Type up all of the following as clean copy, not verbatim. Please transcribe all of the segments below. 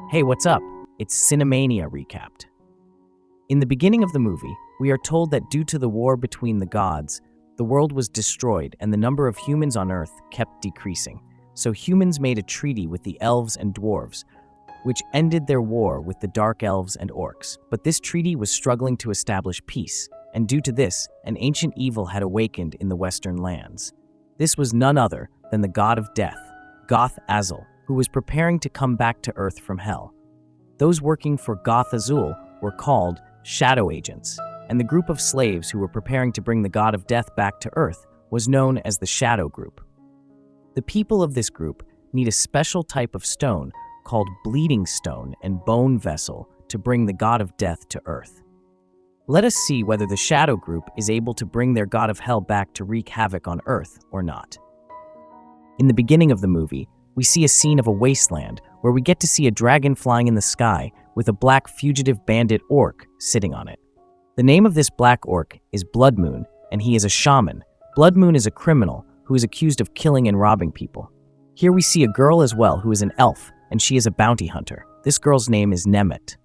Hey, what's up? It's Cinemania recapped. In the beginning of the movie, we are told that due to the war between the gods, the world was destroyed and the number of humans on Earth kept decreasing. So humans made a treaty with the elves and dwarves, which ended their war with the dark elves and orcs. But this treaty was struggling to establish peace, and due to this, an ancient evil had awakened in the western lands. This was none other than the god of death, Goth Azul, who was preparing to come back to Earth from hell. Those working for Goth Azul were called shadow agents, and the group of slaves who were preparing to bring the god of death back to Earth was known as the shadow group. The people of this group need a special type of stone called bleeding stone and bone vessel to bring the god of death to Earth. Let us see whether the shadow group is able to bring their god of hell back to wreak havoc on Earth or not. In the beginning of the movie, we see a scene of a wasteland where we get to see a dragon flying in the sky with a black fugitive bandit orc sitting on it. The name of this black orc is Blood Moon, and he is a shaman. Blood Moon is a criminal who is accused of killing and robbing people. Here we see a girl as well who is an elf, and she is a bounty hunter. This girl's name is Nemit.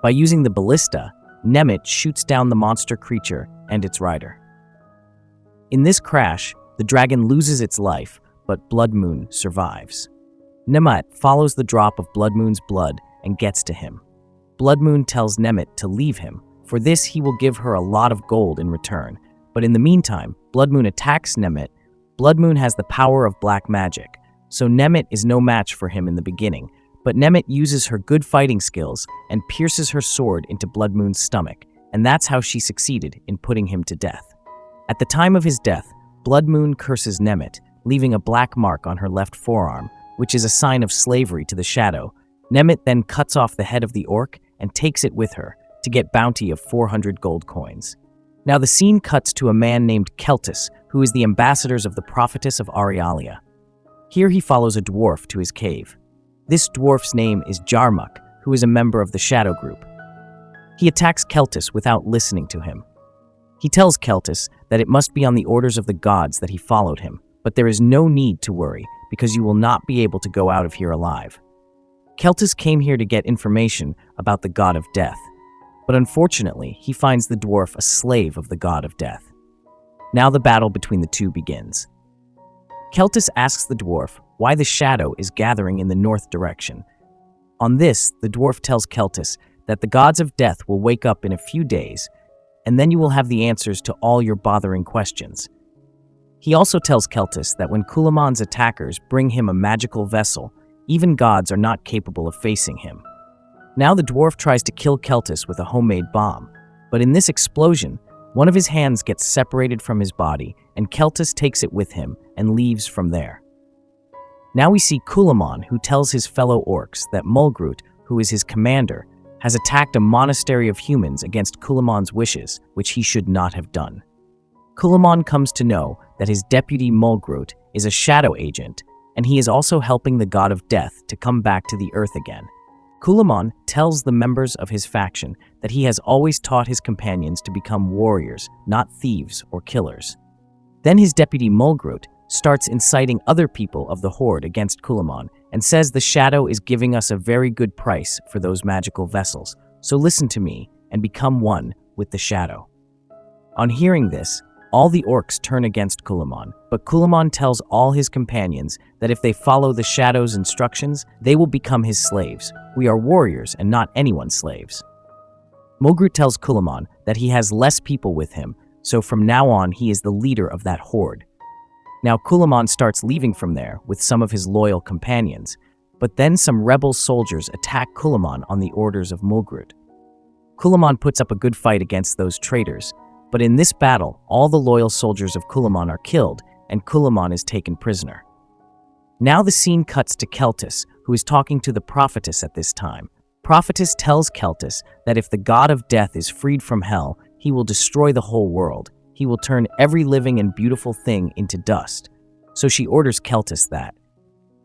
By using the ballista, Nemit shoots down the monster creature and its rider. In this crash, the dragon loses its life, but Blood Moon survives. Nemit follows the drop of Blood Moon's blood and gets to him. Blood Moon tells Nemit to leave him. For this, he will give her a lot of gold in return. But in the meantime, Blood Moon attacks Nemit. Blood Moon has the power of black magic, so Nemit is no match for him in the beginning. But Nemit uses her good fighting skills and pierces her sword into Blood Moon's stomach, and that's how she succeeded in putting him to death. At the time of his death, Blood Moon curses Nemit, leaving a black mark on her left forearm, which is a sign of slavery to the shadow. Nemit then cuts off the head of the orc and takes it with her to get bounty of 400 gold coins. Now the scene cuts to a man named Celus, who is the ambassadors of the prophetess of Arialia. Here he follows a dwarf to his cave. This dwarf's name is Jarmuk, who is a member of the shadow group. He attacks Celus without listening to him. He tells Celus that it must be on the orders of the gods that he followed him, but there is no need to worry, because you will not be able to go out of here alive. Celus came here to get information about the god of death, but unfortunately, he finds the dwarf a slave of the god of death. Now the battle between the two begins. Celus asks the dwarf why the shadow is gathering in the north direction. On this, the dwarf tells Celus that the gods of death will wake up in a few days, and then you will have the answers to all your bothering questions. He also tells Celus that when Kulaman's attackers bring him a magical vessel, even gods are not capable of facing him. Now the dwarf tries to kill Celus with a homemade bomb, but in this explosion, one of his hands gets separated from his body, and Celus takes it with him and leaves from there. Now we see Kulaman, who tells his fellow orcs that Mulgrut, who is his commander, has attacked a monastery of humans against Kulaman's wishes, which he should not have done. Kulaman comes to know that his deputy Mulgrut is a shadow agent, and he is also helping the god of death to come back to the earth again. Kulaman tells the members of his faction that he has always taught his companions to become warriors, not thieves or killers. Then his deputy Mulgrut starts inciting other people of the horde against Kulaman and says the shadow is giving us a very good price for those magical vessels, so listen to me and become one with the shadow. On hearing this, all the orcs turn against Kulaman, but Kulaman tells all his companions that if they follow the shadow's instructions, they will become his slaves. We are warriors and not anyone's slaves. Mulgrut tells Kulaman that he has less people with him, so from now on he is the leader of that horde. Now Kulaman starts leaving from there with some of his loyal companions, but then some rebel soldiers attack Kulaman on the orders of Mulgrut. Kulaman puts up a good fight against those traitors, but in this battle, all the loyal soldiers of Kulaman are killed, and Kulaman is taken prisoner. Now the scene cuts to Celus, who is talking to the prophetess at this time. Prophetess tells Celus that if the god of death is freed from hell, he will destroy the whole world. He will turn every living and beautiful thing into dust. So she orders Celus that.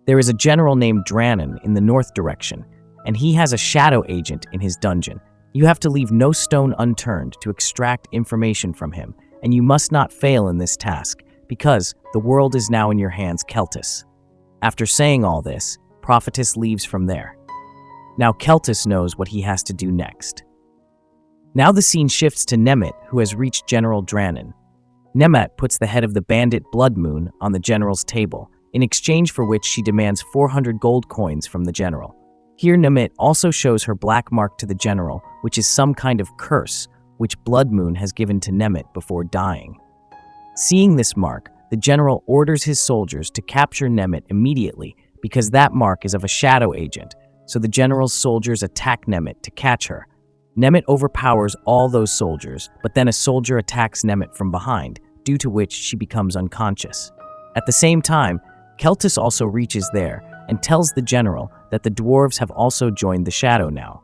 There is a general named Dranon in the north direction, and he has a shadow agent in his dungeon. You have to leave no stone unturned to extract information from him, and you must not fail in this task, because the world is now in your hands, Celus. After saying all this, prophetess leaves from there. Now Celtus knows what he has to do next. Now the scene shifts to Nemit, who has reached General Dranen. Nemit puts the head of the bandit Blood Moon on the general's table, in exchange for which she demands 400 gold coins from the general. Here Nemit also shows her black mark to the general, which is some kind of curse, which Blood Moon has given to Nemit before dying. Seeing this mark, the general orders his soldiers to capture Nemit immediately because that mark is of a shadow agent, so the general's soldiers attack Nemit to catch her. Nemit overpowers all those soldiers, but then a soldier attacks Nemit from behind, due to which she becomes unconscious. At the same time, Celtus also reaches there and tells the general that the dwarves have also joined the shadow now.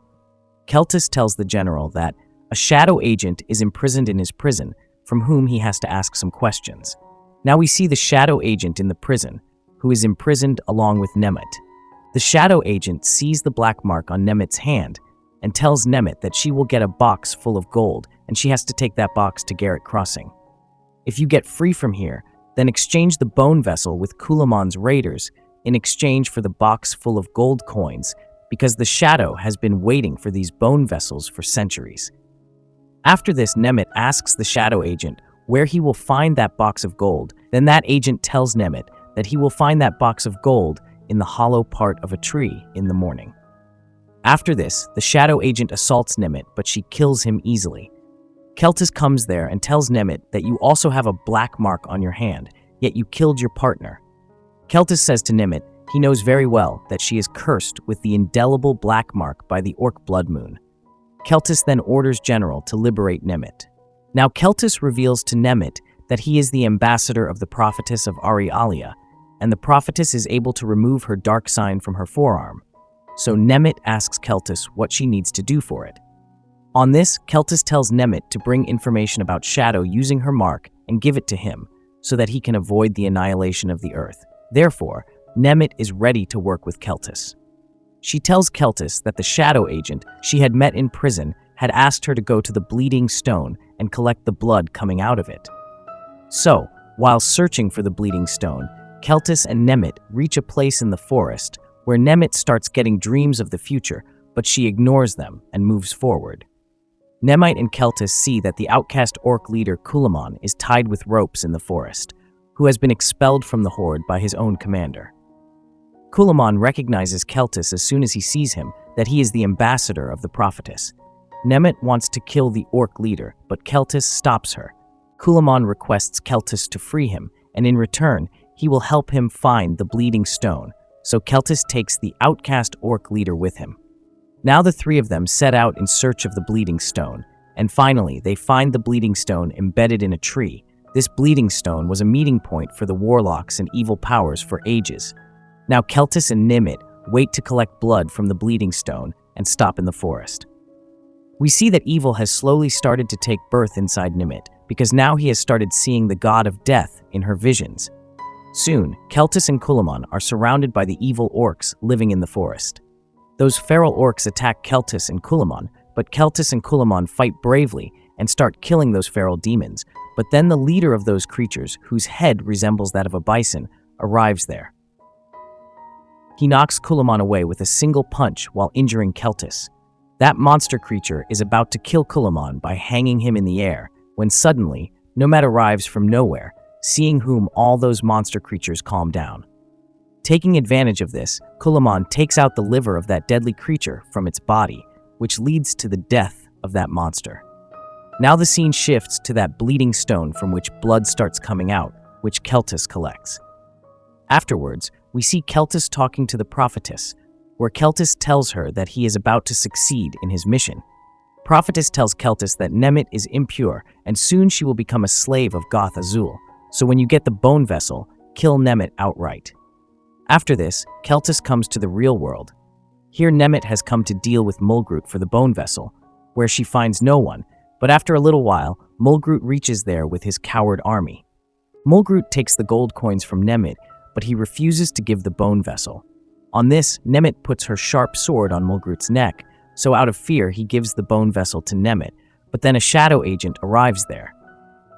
Celtus tells the general that a shadow agent is imprisoned in his prison, from whom he has to ask some questions. Now we see the shadow agent in the prison, who is imprisoned along with Nemit. The shadow agent sees the black mark on Nemit's hand and tells Nemit that she will get a box full of gold and she has to take that box to Garrett Crossing. If you get free from here, then exchange the bone vessel with Kulaman's raiders in exchange for the box full of gold coins, because the shadow has been waiting for these bone vessels for centuries. After this, Nemit asks the shadow agent where he will find that box of gold. Then that agent tells Nemit that he will find that box of gold in the hollow part of a tree in the morning. After this, the shadow agent assaults Nemit, but she kills him easily. Celtus comes there and tells Nemit that you also have a black mark on your hand, yet you killed your partner. Celtus says to Nemit he knows very well that she is cursed with the indelible black mark by the orc Blood Moon. Celtus then orders General to liberate Nemit. Now Celtus reveals to Nemit that he is the ambassador of the prophetess of Arialia, and the prophetess is able to remove her dark sign from her forearm. So Nemit asks Celtus what she needs to do for it. On this, Celtus tells Nemit to bring information about Shadow using her mark and give it to him, so that he can avoid the annihilation of the earth. Therefore, Nemit is ready to work with Celtus. She tells Celtus that the shadow agent she had met in prison had asked her to go to the Bleeding Stone and collect the blood coming out of it. So, while searching for the Bleeding Stone, Celtus and Nemit reach a place in the forest where Nemit starts getting dreams of the future, but she ignores them and moves forward. Nemit and Celtus see that the outcast orc leader Kulaman is tied with ropes in the forest, who has been expelled from the horde by his own commander. Kulaman recognizes Celtus as soon as he sees him that he is the ambassador of the prophetess. Nemit wants to kill the orc leader, but Celtus stops her. Kulaman requests Celtus to free him, and in return, he will help him find the Bleeding Stone, so Celtus takes the outcast orc leader with him. Now the three of them set out in search of the Bleeding Stone, and finally they find the Bleeding Stone embedded in a tree. This Bleeding Stone was a meeting point for the warlocks and evil powers for ages. Now Celtus and Nemit wait to collect blood from the Bleeding Stone and stop in the forest. We see that evil has slowly started to take birth inside Nemit, because now he has started seeing the god of death in her visions. Soon, Celtus and Kulaman are surrounded by the evil orcs living in the forest. Those feral orcs attack Celtus and Kulaman, but Celtus and Kulaman fight bravely and start killing those feral demons, but then the leader of those creatures, whose head resembles that of a bison, arrives there. He knocks Kulaman away with a single punch while injuring Celtus. That monster creature is about to kill Kulaman by hanging him in the air, when suddenly, Nomad arrives from nowhere, seeing whom all those monster creatures calm down. Taking advantage of this, Kulaman takes out the liver of that deadly creature from its body, which leads to the death of that monster. Now the scene shifts to that Bleeding Stone from which blood starts coming out, which Celtus collects. Afterwards, we see Celtus talking to the prophetess, where Celtus tells her that he is about to succeed in his mission. Prophetess tells Celtus that Nemit is impure and soon she will become a slave of Goth Azul, so when you get the bone vessel, kill Nemit outright. After this, Celtus comes to the real world. Here Nemit has come to deal with Mulgroot for the bone vessel, where she finds no one, but after a little while, Mulgroot reaches there with his coward army. Mulgroot takes the gold coins from Nemit, but he refuses to give the bone vessel. On this, Nemit puts her sharp sword on Mulgroot's neck, so out of fear he gives the bone vessel to Nemit, but then a shadow agent arrives there.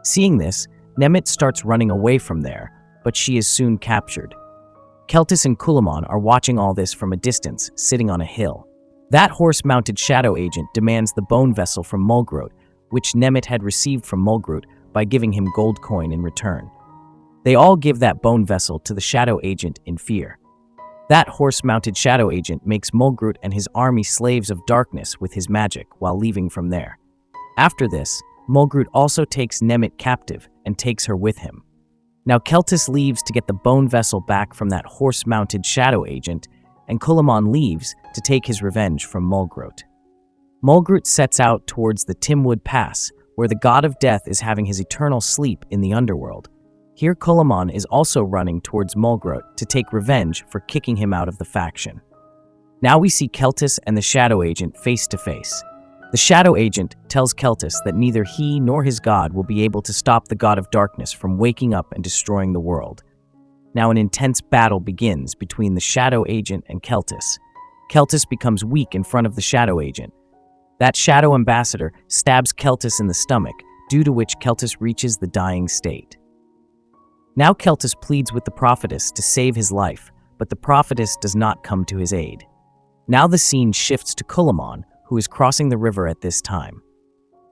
Seeing this, Nemit starts running away from there, but she is soon captured. Celtus and Kulaman are watching all this from a distance, sitting on a hill. That horse-mounted shadow agent demands the bone vessel from Mulgrot, which Nemit had received from Mulgrot by giving him gold coin in return. They all give that bone vessel to the shadow agent in fear. That horse-mounted shadow agent makes Mulgrot and his army slaves of darkness with his magic while leaving from there. After this, Mulgrot also takes Nemit captive and takes her with him. Now Celtis leaves to get the bone vessel back from that horse-mounted shadow agent, and Kulaman leaves to take his revenge from Mulgrot. Mulgrot sets out towards the Timwood Pass, where the god of death is having his eternal sleep in the Underworld. Here Kulaman is also running towards Mulgrot to take revenge for kicking him out of the faction. Now we see Celtis and the shadow agent face to face. The shadow agent tells Celtis that neither he nor his god will be able to stop the god of darkness from waking up and destroying the world. Now an intense battle begins between the shadow agent and Celtis. Celtis becomes weak in front of the shadow agent. That shadow ambassador stabs Celtis in the stomach, due to which Celtis reaches the dying state. Now Celtis pleads with the prophetess to save his life, but the prophetess does not come to his aid. Now the scene shifts to Kulaman, who is crossing the river at this time.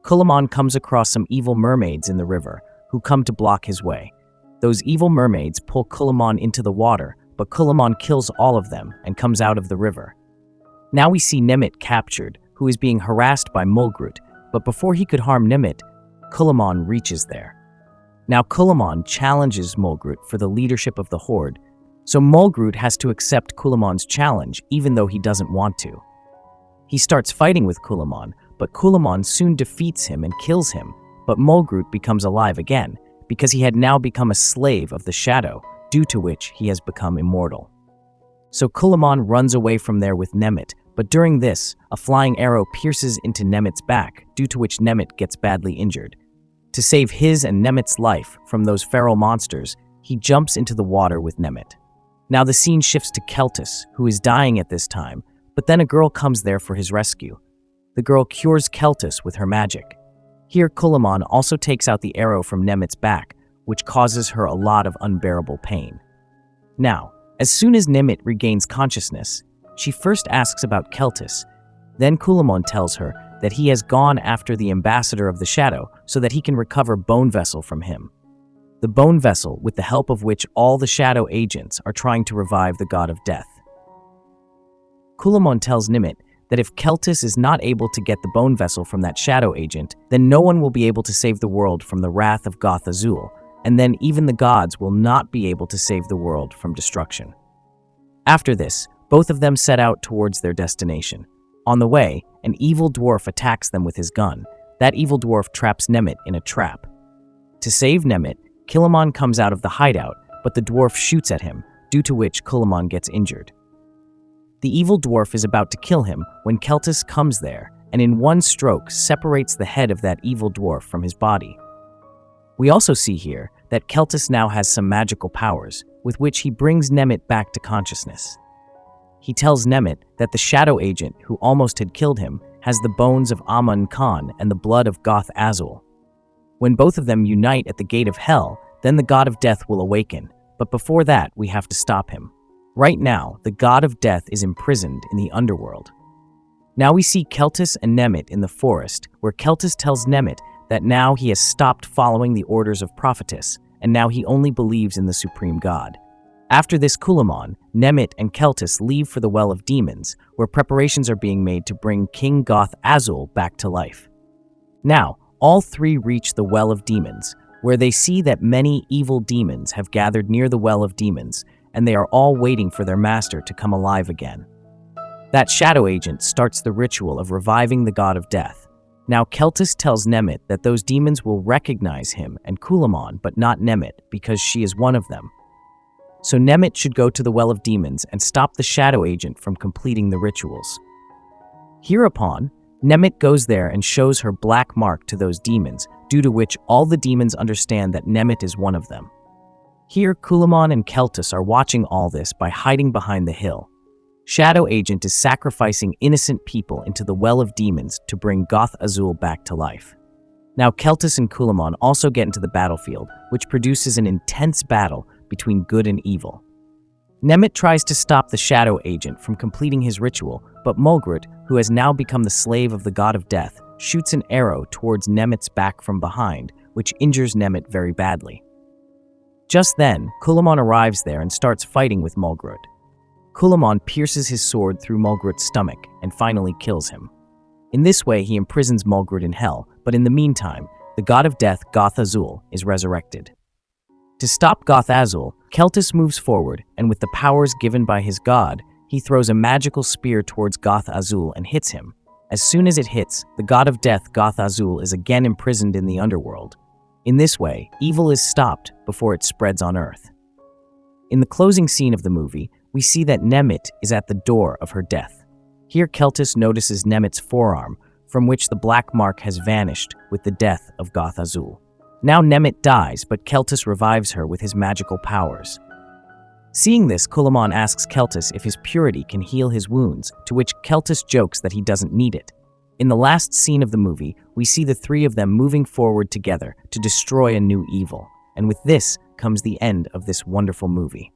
Kulaman comes across some evil mermaids in the river, who come to block his way. Those evil mermaids pull Kulaman into the water, but Kulaman kills all of them and comes out of the river. Now we see Nemit captured, who is being harassed by Mulgrot, but before he could harm Nemit, Kulaman reaches there. Now Kulaman challenges Mulgrot for the leadership of the Horde, so Mulgrot has to accept Kulaman's challenge even though he doesn't want to. He starts fighting with Kulaman, but Kulaman soon defeats him and kills him, but Mulgrot becomes alive again, because he had now become a slave of the shadow, due to which he has become immortal. So Kulaman runs away from there with Nemit, but during this, a flying arrow pierces into Nemit's back, due to which Nemit gets badly injured. To save his and Nemit's life from those feral monsters, he jumps into the water with Nemit. Now the scene shifts to Celtis, who is dying at this time, but then a girl comes there for his rescue. The girl cures Celtis with her magic. Here Kulaman also takes out the arrow from Nemit's back, which causes her a lot of unbearable pain. Now, as soon as Nemit regains consciousness, she first asks about Celtis. Then Kulaman tells her that he has gone after the ambassador of the shadow so that he can recover Bone Vessel from him. The Bone Vessel, with the help of which all the shadow agents are trying to revive the god of death. Kulaman tells Nemit that if Celtis is not able to get the Bone Vessel from that shadow agent, then no one will be able to save the world from the wrath of Goth Azul, and then even the gods will not be able to save the world from destruction. After this, both of them set out towards their destination. On the way, an evil dwarf attacks them with his gun. That evil dwarf traps Nemit in a trap. To save Nemit, Kulaman comes out of the hideout, but the dwarf shoots at him, due to which Kulaman gets injured. The evil dwarf is about to kill him when Celtis comes there, and in one stroke separates the head of that evil dwarf from his body. We also see here that Celtis now has some magical powers, with which he brings Nemit back to consciousness. He tells Nemit that the shadow agent who almost had killed him has the bones of Amun Khan and the blood of Goth Azul. When both of them unite at the gate of hell, then the god of death will awaken, but before that we have to stop him. Right now, the god of death is imprisoned in the Underworld. Now we see Celtis and Nemit in the forest, where Celtis tells Nemit that now he has stopped following the orders of prophetess, and now he only believes in the supreme god. After this Kulaman, Nemit and Celtis leave for the Well of Demons, where preparations are being made to bring King Goth Azul back to life. Now, all three reach the Well of Demons, where they see that many evil demons have gathered near the Well of Demons, and they are all waiting for their master to come alive again. That shadow agent starts the ritual of reviving the god of death. Now Celtis tells Nemit that those demons will recognize him and Kulaman, but not Nemit, because she is one of them. So Nemit should go to the Well of Demons and stop the shadow agent from completing the rituals. Hereupon, Nemit goes there and shows her black mark to those demons, due to which all the demons understand that Nemit is one of them. Here, Kulaman and Celtis are watching all this by hiding behind the hill. Shadow Agent is sacrificing innocent people into the Well of Demons to bring Goth Azul back to life. Now Celtis and Kulaman also get into the battlefield, which produces an intense battle between good and evil. Nemit tries to stop the shadow agent from completing his ritual, but Mulgrit, who has now become the slave of the god of death, shoots an arrow towards Nemit's back from behind, which injures Nemit very badly. Just then, Kulaman arrives there and starts fighting with Mulgrit. Kulaman pierces his sword through Mulgrit's stomach and finally kills him. In this way, he imprisons Mulgrit in hell, but in the meantime, the god of death, Goth Azul, is resurrected. To stop Goth Azul, Celus moves forward, and with the powers given by his god, he throws a magical spear towards Goth Azul and hits him. As soon as it hits, the god of death, Goth Azul, is again imprisoned in the underworld. In this way, evil is stopped before it spreads on Earth. In the closing scene of the movie, we see that Nemit is at the door of her death. Here, Celus notices Nemit's forearm, from which the black mark has vanished with the death of Goth Azul. Now Nemit dies, but Celus revives her with his magical powers. Seeing this, Kulaman asks Celus if his purity can heal his wounds, to which Celus jokes that he doesn't need it. In the last scene of the movie, we see the three of them moving forward together to destroy a new evil. And with this comes the end of this wonderful movie.